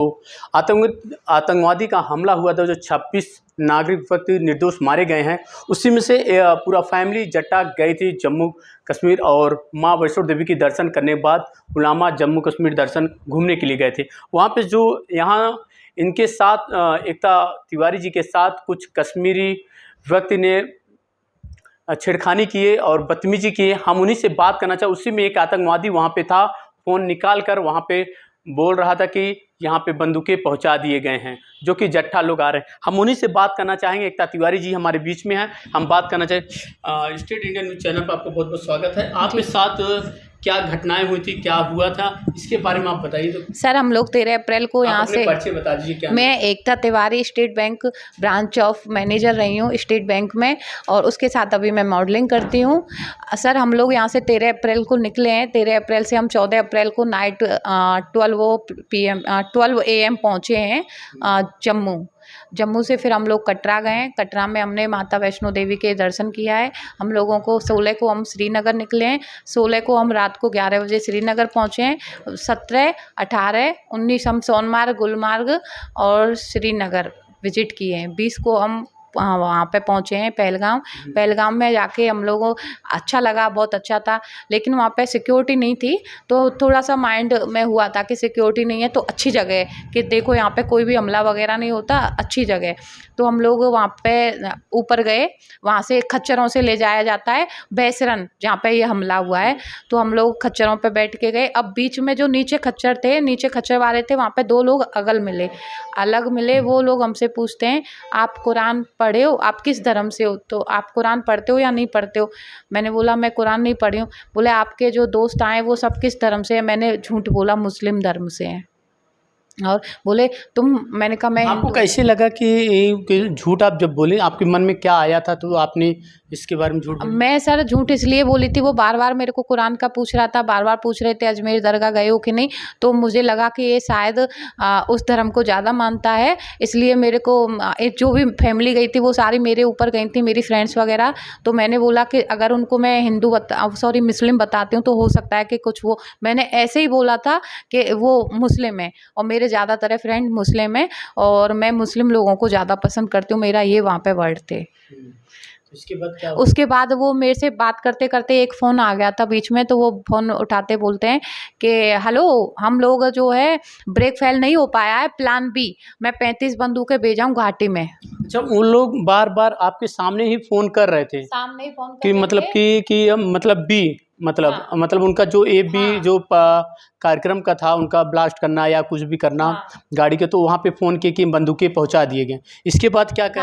आतंकवादी का हमला हुआ था, जो 26 नागरिक व्यक्ति निर्दोष मारे गए हैं, उसी में से पूरा फैमिली जट्टा गई थी जम्मू कश्मीर और माँ वैष्णो देवी की दर्शन करने के बाद उलामा जम्मू कश्मीर दर्शन घूमने के लिए गए थे। वहाँ पे जो यहाँ इनके साथ एकता तिवारी जी के साथ कुछ कश्मीरी व्यक्ति ने छेड़खानी किए और बदतमीजी किए। हम उन्हीं से बात करना चाहे। उसी में एक आतंकवादी वहाँ पे था, फ़ोन निकाल कर वहाँ पे बोल रहा था कि यहाँ पे बंदूकें पहुँचा दिए गए हैं, जो कि जट्टा लोग आ रहे हैं। हम उन्हीं से बात करना चाहेंगे। एकता तिवारी जी हमारे बीच में हैं, हम बात करना चाहें। स्टेट इंडिया न्यूज़ चैनल पर आपको बहुत बहुत स्वागत है। आपके साथ क्या घटनाएं हुई थी, क्या हुआ था, इसके बारे में आप बताइए। तो सर, हम लोग 13 अप्रैल को यहाँ से, परिचय बता दीजिए। क्या मैं Ekta Tiwari State Bank branch of manager रही हूँ स्टेट बैंक में, और उसके साथ अभी मैं मॉडलिंग करती हूँ। सर, हम लोग यहाँ से 13 अप्रैल को निकले हैं। 13 अप्रैल से हम 14 अप्रैल को नाइट 12 AM पहुँचे हैं जम्मू से। फिर हम लोग कटरा गए। कटरा में हमने माता वैष्णो देवी के दर्शन किया है। हम लोगों को 16 को हम श्रीनगर निकले हैं। 16 को हम रात को 11 बजे श्रीनगर पहुँचे हैं। 17, 18, 19 हम सोनमार्ग, गुलमार्ग और श्रीनगर विजिट किए हैं। 20 को हम वहाँ पे पहुँचे हैं पहलगाम में जाके हम लोगों अच्छा लगा, बहुत अच्छा था। लेकिन वहाँ पे सिक्योरिटी नहीं थी, तो थोड़ा सा माइंड में हुआ था कि सिक्योरिटी नहीं है तो अच्छी जगह है कि देखो यहाँ पे कोई भी हमला वगैरह नहीं होता, अच्छी जगह है। तो हम लोग वहाँ पे ऊपर गए। वहाँ से खच्चरों से ले जाया जाता है बैसरन, जहाँ पे ये हमला हुआ है। तो हम लोग खच्चरों पे बैठ के गए। अब बीच में जो नीचे खच्चर वाले थे, वहाँ पे 2 लोग अलग मिले। वो लोग हमसे पूछते हैं, आप कुरान पढ़े हो, आप किस धर्म से हो, तो आप कुरान पढ़ते हो या नहीं पढ़ते हो? मैंने बोला मैं कुरान नहीं पढ़ी हूँ। बोले आपके जो दोस्त आए वो सब किस धर्म से है? मैंने झूठ बोला, मुस्लिम धर्म से हैं। और बोले मैंने कहा मैं। आपको कैसे लगा कि झूठ आप जब बोले, आपके मन में क्या आया था, तो आपने इसके बारे में झूठ बोला? मैं सर झूठ इसलिए बोली थी, वो बार बार मेरे को कुरान का पूछ रहा था, बार बार पूछ रहे थे अजमेर दरगाह गए हो कि नहीं। तो मुझे लगा कि ये शायद उस धर्म को ज़्यादा मानता है, इसलिए मेरे को जो भी फैमिली गई थी वो सारी मेरे ऊपर गई थी, मेरी फ्रेंड्स वगैरह। तो मैंने बोला कि अगर उनको मैं मुस्लिम बताती हूँ तो हो सकता है कि कुछ वो, मैंने ऐसे ही बोला था कि वो मुस्लिम है और मेरे ज़्यादातर फ्रेंड मुस्लिम है और मैं मुस्लिम लोगों को ज़्यादा पसंद करती हूँ, मेरा ये वहाँ पे वर्ड थे। उसके बाद क्या हुआ? उसके बाद वो मेरे से बात करते करते एक फ़ोन आ गया था बीच में, तो वो फ़ोन उठाते बोलते हैं कि हेलो, हम लोग जो है ब्रेक फेल नहीं हो पाया है, प्लान बी, मैं 35 बंदूकें भेजा हूँ घाटी में। अच्छा, उन लोग बार बार आपके सामने ही फ़ोन कर रहे थे सामने ही फ़ोन कि मतलब कि मतलब बी, मतलब उनका जो ए बी जो कार्यक्रम का था, उनका ब्लास्ट करना या कुछ भी करना गाड़ी के, तो वहाँ पे फ़ोन किए कि बंदूकें पहुँचा दिए गए। इसके बाद क्या कर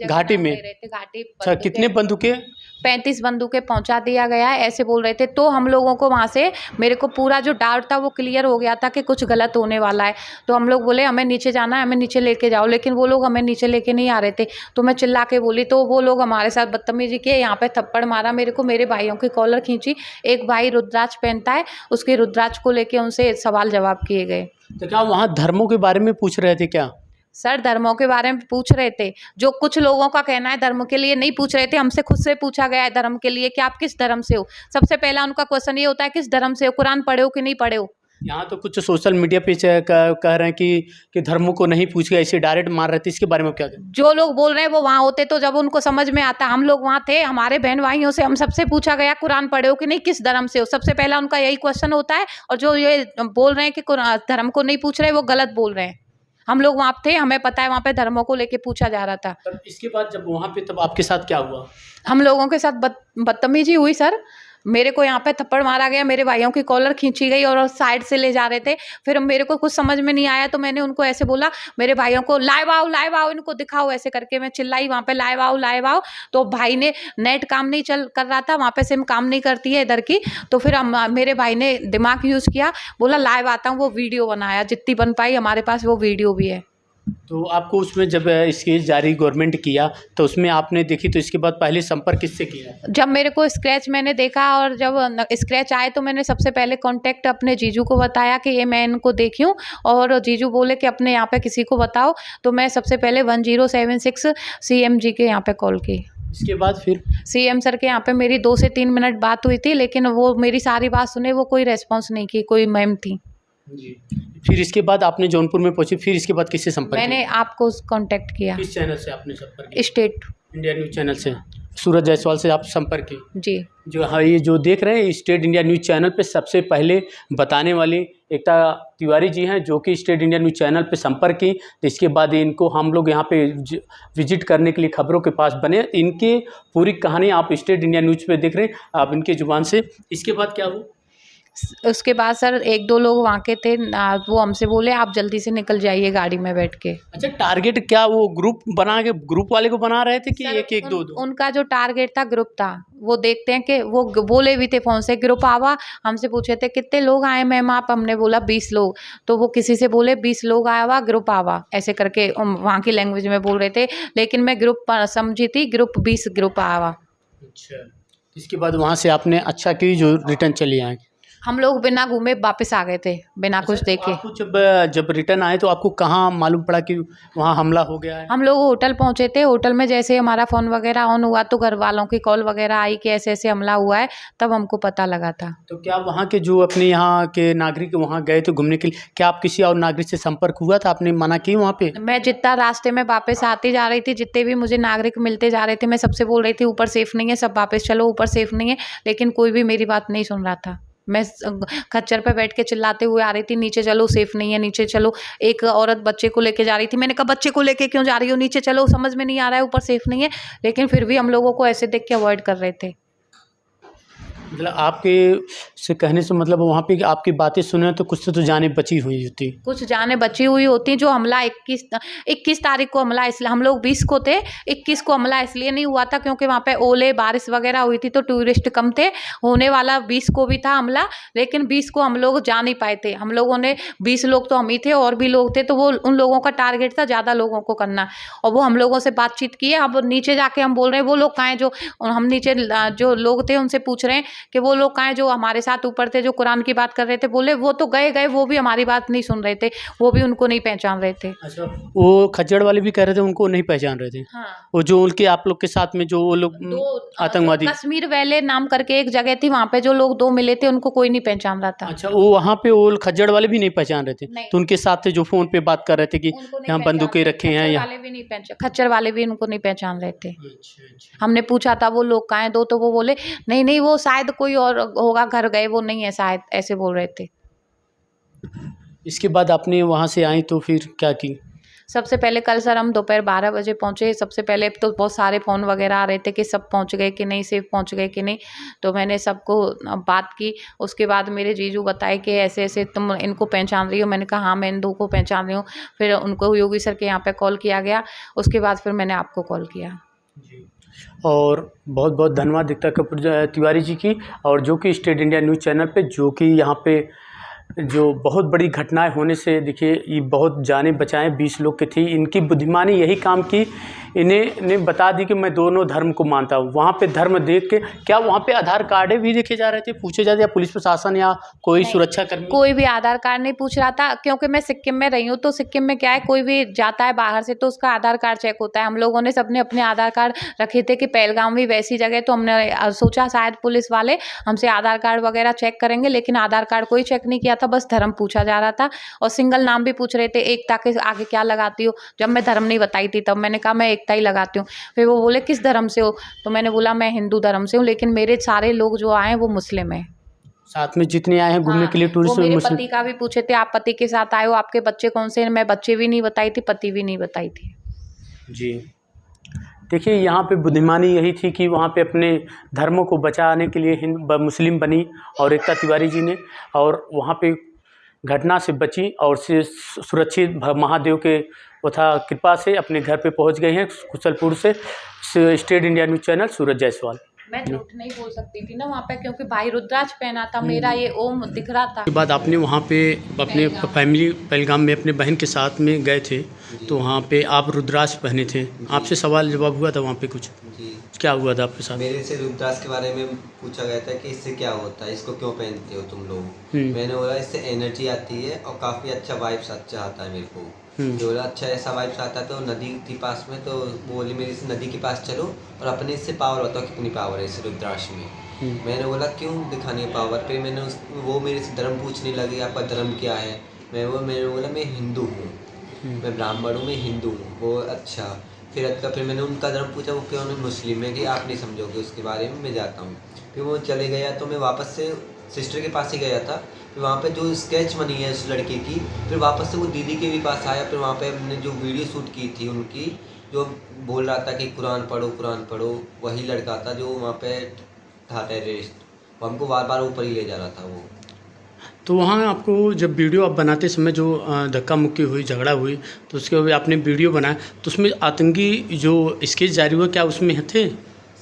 घाटी में? अच्छा, कितने बंदूकें? 35 बंदूकें पहुंचा दिया गया है, ऐसे बोल रहे थे। तो हम लोगों को वहाँ से, मेरे को पूरा जो डाउट था वो क्लियर हो गया था कि कुछ गलत होने वाला है। तो हम लोग बोले हमें नीचे जाना है, हमें नीचे लेके जाओ, लेकिन वो लोग हमें नीचे लेके नहीं आ रहे थे। तो मैं चिल्ला के बोली, तो वो लोग हमारे साथ बदतमीजी किए, यहाँ पे थप्पड़ मारा मेरे को, मेरे भाइयों की कॉलर खींची। एक भाई रुद्राक्ष पहनता है, उसके रुद्राक्ष को लेके उनसे सवाल जवाब किए गए। तो क्या वहाँ धर्मों के बारे में पूछ रहे थे क्या? सर, धर्मों के बारे में पूछ रहे थे। जो कुछ लोगों का कहना है धर्म के लिए नहीं पूछ रहे थे, हमसे खुद से पूछा गया है धर्म के लिए कि आप किस धर्म से हो। सबसे पहला उनका क्वेश्चन ये होता है किस धर्म से हो, कुरान पढ़े हो कि नहीं पढ़े हो। यहाँ तो कुछ सोशल मीडिया पे कह रहे हैं कि धर्मों को नहीं पूछ के ऐसे डायरेक्ट मार रहे थे, इसके बारे में क्या कहें? जो लोग बोल रहे हैं वो वहाँ होते तो जब उनको समझ में आता। हम लोग वहाँ थे, हमारे बहन भाइयों से हम सबसे पूछा गया कुरान पढ़े हो कि नहीं, किस धर्म से हो। सबसे पहला उनका यही क्वेश्चन होता है, और जो ये बोल रहे हैं कि धर्म को नहीं पूछ रहे, वो गलत बोल रहे हैं। हम लोग वहाँ थे, हमें पता है वहाँ पे धर्मों को लेके पूछा जा रहा था। तब इसके बाद जब वहाँ पे, तब आपके साथ क्या हुआ? हम लोगों के साथ बदतमीजी हुई सर। मेरे को यहाँ पे थप्पड़ मारा गया, मेरे भाइयों की कॉलर खींची गई और साइड से ले जा रहे थे। फिर मेरे को कुछ समझ में नहीं आया, तो मैंने उनको ऐसे बोला, मेरे भाइयों को लाइव आओ, इनको दिखाओ, ऐसे करके मैं चिल्लाई वहाँ पे, लाइव आओ। तो भाई ने, नेट काम नहीं कर रहा था वहाँ पे, सिम काम नहीं करती है इधर की। तो फिर मेरे भाई ने दिमाग यूज़ किया, बोला लाइव आता हूँ, वो वीडियो बनाया, जितनी बन पाई, हमारे पास वो वीडियो भी है। तो आपको उसमें जब इसकी जारी गवर्नमेंट किया तो उसमें आपने देखी, तो इसके बाद पहले संपर्क किससे किया? जब मेरे को स्क्रैच मैंने देखा और जब स्क्रैच आए तो मैंने सबसे पहले कांटेक्ट अपने जीजू को बताया कि ये मैं इनको देखी हूँ, और जीजू बोले कि अपने यहाँ पे किसी को बताओ। तो मैं सबसे पहले 1076 CM जी के यहाँ पे कॉल की। इसके बाद फिर CM सर के यहाँ पे मेरी 2 से 3 मिनट बात हुई थी, लेकिन वो मेरी सारी बात सुने, वो कोई रेस्पॉन्स नहीं की, कोई मैम थी। जी। फिर इसके बाद आपने जौनपुर में पहुँचे, फिर इसके बाद किससे संपर्क मैंने किया? आपको कांटेक्ट किया, किस चैनल से आपने संपर्क किया? स्टेट। इंडिया न्यूज़ चैनल से, सूरज जायसवाल से आप संपर्क किए। जी। जो हाँ, ये जो देख रहे हैं स्टेट इंडिया न्यूज़ चैनल पे सबसे पहले बताने वाली एकता तिवारी जी हैं, जो कि स्टेट इंडिया न्यूज़ चैनल पे संपर्क की। तो इसके बाद इनको हम लोग यहाँ पे विजिट करने के लिए खबरों के पास बने। इनकी पूरी कहानी आप स्टेट इंडिया न्यूज़ पे देख रहे हैं, आप इनके ज़ुबान से। इसके बाद क्या हुआ? उसके बाद सर 1-2 लोग वहाँ के थे, वो हमसे बोले आप जल्दी से निकल जाइए गाड़ी में बैठ के। अच्छा, टारगेट क्या वो ग्रुप बना के ग्रुप वाले को बना रहे थे कि सर, एक-एक, दो-दो? उनका जो टारगेट था ग्रुप था। वो देखते हैं कि वो बोले भी थे फ़ोन से ग्रुप आवा, हमसे पूछे थे कितने लोग आए मैम आप? हमने बोला 20 लोग। तो वो किसी से बोले 20 लोग आया हुआ ग्रुप आवा, ऐसे करके वहाँ की लैंग्वेज में बोल रहे थे। लेकिन मैं ग्रुप समझी थी, ग्रुप 20 ग्रुप आया हुआ। अच्छा, इसके बाद वहाँ से आपने अच्छा की जो रिटर्न चली आए। हम लोग बिना घूमे वापस आ गए थे, बिना कुछ अच्छा, देखे। आपको जब रिटर्न आए तो आपको कहाँ मालूम पड़ा कि वहाँ हमला हो गया है? हम लोग होटल पहुँचे थे, होटल में जैसे हमारा फ़ोन वगैरह ऑन हुआ तो घर वालों की कॉल वगैरह आई कि ऐसे-ऐसे हमला हुआ है, तब हमको पता लगा था। तो क्या वहाँ के जो अपने यहाँ के नागरिक वहाँ गए थे घूमने के लिए, क्या आप किसी और नागरिक से संपर्क हुआ था? आपने मना की वहाँ पे? मैं जितना रास्ते में वापस आती जा रही थी, जितने भी मुझे नागरिक मिलते जा रहे थे, मैं सबसे बोल रही थी ऊपर सेफ नहीं है, सब वापस चलो, ऊपर सेफ नहीं है। लेकिन कोई भी मेरी बात नहीं सुन रहा था। मैं खच्चर पे बैठ के चिल्लाते हुए आ रही थी, नीचे चलो सेफ नहीं है, नीचे चलो। एक औरत बच्चे को लेके जा रही थी, मैंने कहा बच्चे को लेके क्यों जा रही हो, नीचे चलो, समझ में नहीं आ रहा है ऊपर सेफ नहीं है। लेकिन फिर भी हम लोगों को ऐसे देख के अवॉइड कर रहे थे। मतलब आपके से कहने से मतलब वहाँ पे आपकी बातें सुने तो कुछ तो जानें बची हुई होती। कुछ जानें बची हुई होती। जो हमला 21 तारीख को हमला, इसलिए हम लोग 20 को थे, 21 को हमला इसलिए नहीं हुआ था क्योंकि वहाँ पे ओले बारिश वगैरह हुई थी तो टूरिस्ट कम थे। होने वाला 20 को भी था हमला, लेकिन 20 को हम लोग जा नहीं पाए थे। हम लोगों ने 20 लोग तो हम ही थे और भी लोग थे, तो वो उन लोगों का टारगेट था ज़्यादा लोगों को करना। और वो हम लोगों से बातचीत की है। अब नीचे जाके हम बोल रहे हैं वो लोग कहाँ हैं, जो हम नीचे जो लोग थे उनसे पूछ रहे हैं कि वो लोग कहाँ हैं जो हमारे साथ ऊपर थे, जो कुरान की बात कर रहे थे। बोले वो तो गए, वो भी हमारी बात नहीं सुन रहे थे, वो भी उनको नहीं पहचान रहे थे। अच्छा, वो खच्चर वाले भी कह रहे थे उनको नहीं पहचान रहे थे। हाँ। वो जो उनके आप लोग के साथ में जो वो लोग आतंकवादी, कश्मीर वैले नाम करके एक जगह थी, वहाँ पे जो लोग 2 मिले थे उनको कोई नहीं पहचान रहा था। अच्छा, वो वहाँ पे वो खच्चर वाले भी नहीं पहचान रहे थे? नहीं। तो उनके साथ थे जो फ़ोन पे बात कर रहे थे कि यहाँ बंदूकें रखे हैं यहाँ। खच्चर वाले भी उनको नहीं पहचान रहे थे। अच्छा। हमने पूछा था वो लोग कहाँ हैं, तो वो बोले नहीं वो शायद कोई और होगा, घर गए, वो नहीं है शायद, ऐसे बोल रहे थे। इसके बाद आपने वहाँ से आई तो फिर क्या की? सबसे पहले कल सर हम दोपहर 12 बजे पहुँचे। सबसे पहले तो बहुत सारे फ़ोन वगैरह आ रहे थे कि सब पहुँच गए कि नहीं, सेफ पहुँच गए कि नहीं। तो मैंने सबको बात की। उसके बाद मेरे जीजू बताए कि ऐसे-ऐसे तुम इनको पहचान रही हो? मैंने कहा हाँ, मैं इन 2 को पहचान रही हूँ। फिर उनको योगी सर के यहाँ पे कॉल किया गया। उसके बाद फिर मैंने आपको कॉल किया। जी, और बहुत-बहुत धन्यवाद एकता कपूर तिवारी जी की, और जो कि स्टेट इंडिया न्यूज़ चैनल पे जो कि यहाँ पे जो बहुत बड़ी घटनाएं होने से देखिए ये बहुत जानें बचाएं 20 लोग की थी। इनकी बुद्धिमानी यही काम की, इन्हें बता दी कि मैं दोनों धर्म को मानता हूँ। वहाँ पे धर्म देख के क्या वहाँ पे आधार कार्ड भी देखे जा रहे थे, पूछे जाते, या पुलिस प्रशासन या कोई सुरक्षा कर्मी? कोई भी आधार कार्ड नहीं पूछ रहा था, क्योंकि मैं सिक्किम में रही हूँ। तो सिक्किम में क्या है, कोई भी जाता है बाहर से तो उसका आधार कार्ड चेक होता है। हम लोगों ने सबने अपने आधार कार्ड रखे थे कि पहलगाम भी वैसी जगह, तो हमने सोचा शायद पुलिस वाले हमसे आधार कार्ड वगैरह चेक करेंगे, लेकिन आधार कार्ड कोई चेक नहीं किया था, बस धर्म पूछा जा रहा था। और सिंगल नाम भी पूछ रहे थे, एकता के आगे क्या लगाती हो? जब मैं धर्म नहीं बताई थी तब मैंने कहा मैं एकता ही लगाती हूँ। फिर वो बोले किस धर्म से हो? तो मैंने बोला मैं हिंदू धर्म से हूँ, लेकिन मेरे सारे लोग जो आए हैं वो मुस्लिम है। साथ में जितने आए हैं घूमने के लिए टूरिस्ट, वो मेरे पति का भी पूछे थे, आप पति के साथ आए हो, आपके बच्चे कौन से हैं? मैं बच्चे भी नहीं बताई थी, पति भी नहीं बताई थी। जी, देखिए यहाँ पे बुद्धिमानी यही थी कि वहाँ पे अपने धर्मों को बचाने के लिए मुस्लिम बनी और एकता तिवारी जी ने, और वहाँ पे घटना से बची और से सुरक्षित महादेव के वथा कृपा से अपने घर पे पहुँच गए हैं कुशलपुर से। स्टेट इंडिया न्यूज़ चैनल, सूरज जायसवाल। मैं झूठ नहीं बोल सकती थी ना वहाँ पे, क्योंकि भाई रुद्राक्ष पहना था, मेरा ये ओम दिख रहा था। के बाद आपने वहाँ पे अपने फैमिली पहलगाम में अपने बहन के साथ में गए थे, तो वहाँ पे आप रुद्राक्ष पहने थे, आपसे सवाल जवाब हुआ था वहाँ पे कुछ? क्या हुआ था आपके साथ? मेरे से रुद्राक्ष के बारे में पूछा गया था कि इससे क्या होता है, इसको क्यों पहनते हो तुम लोग। मैंने बोला इससे एनर्जी आती है और काफ़ी अच्छा वाइब्स अच्छा आता है मेरे को। तो बोला अच्छा ऐसा वाइब्स आता है, तो नदी थी पास में, तो बोली मेरे से नदी के पास चलो और अपने इससे पावर बताओ कितनी पावर है इस रुद्राक्ष में। मैंने बोला क्यों दिखानी है पावर। फिर मैंने वो मेरे से धर्म पूछने लगे, आपका धर्म क्या है। मैंने बोला मैं हिंदू हूँ, मैं ब्राह्मण हूँ, मैं हिंदू हूँ। वो अच्छा फिर मैंने उनका धर्म पूछा, वो क्यों नहीं मुस्लिम है कि आप नहीं समझोगे उसके बारे में, मैं जाता हूँ। फिर वो चले गया तो मैं वापस से सिस्टर के पास ही गया था। फिर वहाँ पे जो स्केच बनी है उस लड़के की, फिर वापस से वो दीदी के भी पास आया। फिर वहाँ पे हमने जो वीडियो शूट की थी उनकी, जो बोल रहा था कि कुरान पढ़ो कुरान पढ़ो, वही लड़का था जो वहाँ पे था टेररिस्ट। वो हमको बार बार ऊपर ही ले जा रहा था वो। तो वहाँ आपको जब वीडियो आप बनाते समय जो धक्का मुक्की हुई, झगड़ा हुई, तो उसके बाद आपने वीडियो बनाया, तो उसमें आतंकी जो स्केच जारी हुआ क्या उसमें थे?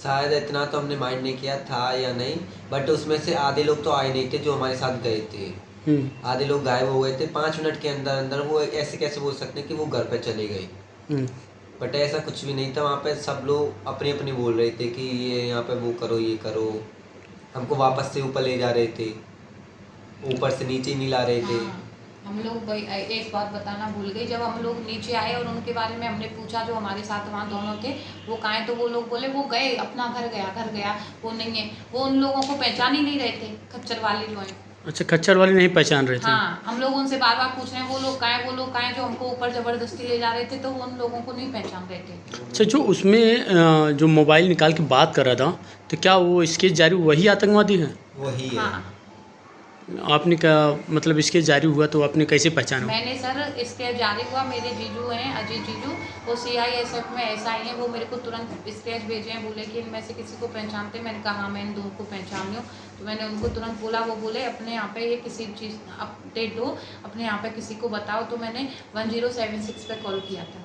शायद इतना तो हमने माइंड नहीं किया था या नहीं, बट उसमें से आधे लोग तो आए नहीं थे जो हमारे साथ गए थे। आधे लोग गायब हो गए थे 5 मिनट के अंदर अंदर। वो ऐसे कैसे बोल सकते हैं कि वो घर पे चले गए, बट ऐसा कुछ भी नहीं था। वहाँ पे सब लोग अपनी अपनी बोल रहे थे कि ये यहाँ पे वो करो ये करो। हमको वापस से ऊपर ले जा रहे थे, ऊपर से नीचे नहीं ला रहे थे। हाँ, हम लोग भाई एक बात बताना भूल गई। जब हम लोग नीचे आए और उनके बारे में हमने पूछा, जो हमारे साथ वहाँ दोनों थे वो कहाँ हैं, तो वो लोग बोले वो गए अपना घर गया, वो नहीं है। वो उन लोगों को पहचान ही नहीं रहे थे, खच्चर वाले जो हैं। अच्छा, खच्चर वाले नहीं पहचान रहे थे? हाँ, हम लोग उनसे बार बार पूछ रहे हैं वो लोग कहाँ हैं, जो हमको ऊपर ज़बरदस्ती ले जा रहे थे, तो वो उन लोगों को नहीं पहचान रहे थे। अच्छा, जो उसमें जो मोबाइल निकाल के बात कर रहा था, तो क्या वो स्केच जारी वही आतंकवादी है? वही है। हाँ, आपने क्या मतलब स्केच जारी हुआ तो आपने कैसे पहचाना? मैंने सर स्केच जारी हुआ, मेरे जीजू हैं अजीत जीजू, वो CISF में SI हैं। वो मेरे को तुरंत स्केच भेजे हैं, बोले कि इनमें से किसी को पहचानते। मैंने कहा हाँ मैं इन दो को पहचान रही हूँ। तो मैंने उनको तुरंत बोला, वो बोले अपने यहाँ पे ये किसी चीज़ अपडेट हो, अपने यहाँ पे किसी को बताओ। तो मैंने 1076 पे कॉल किया था।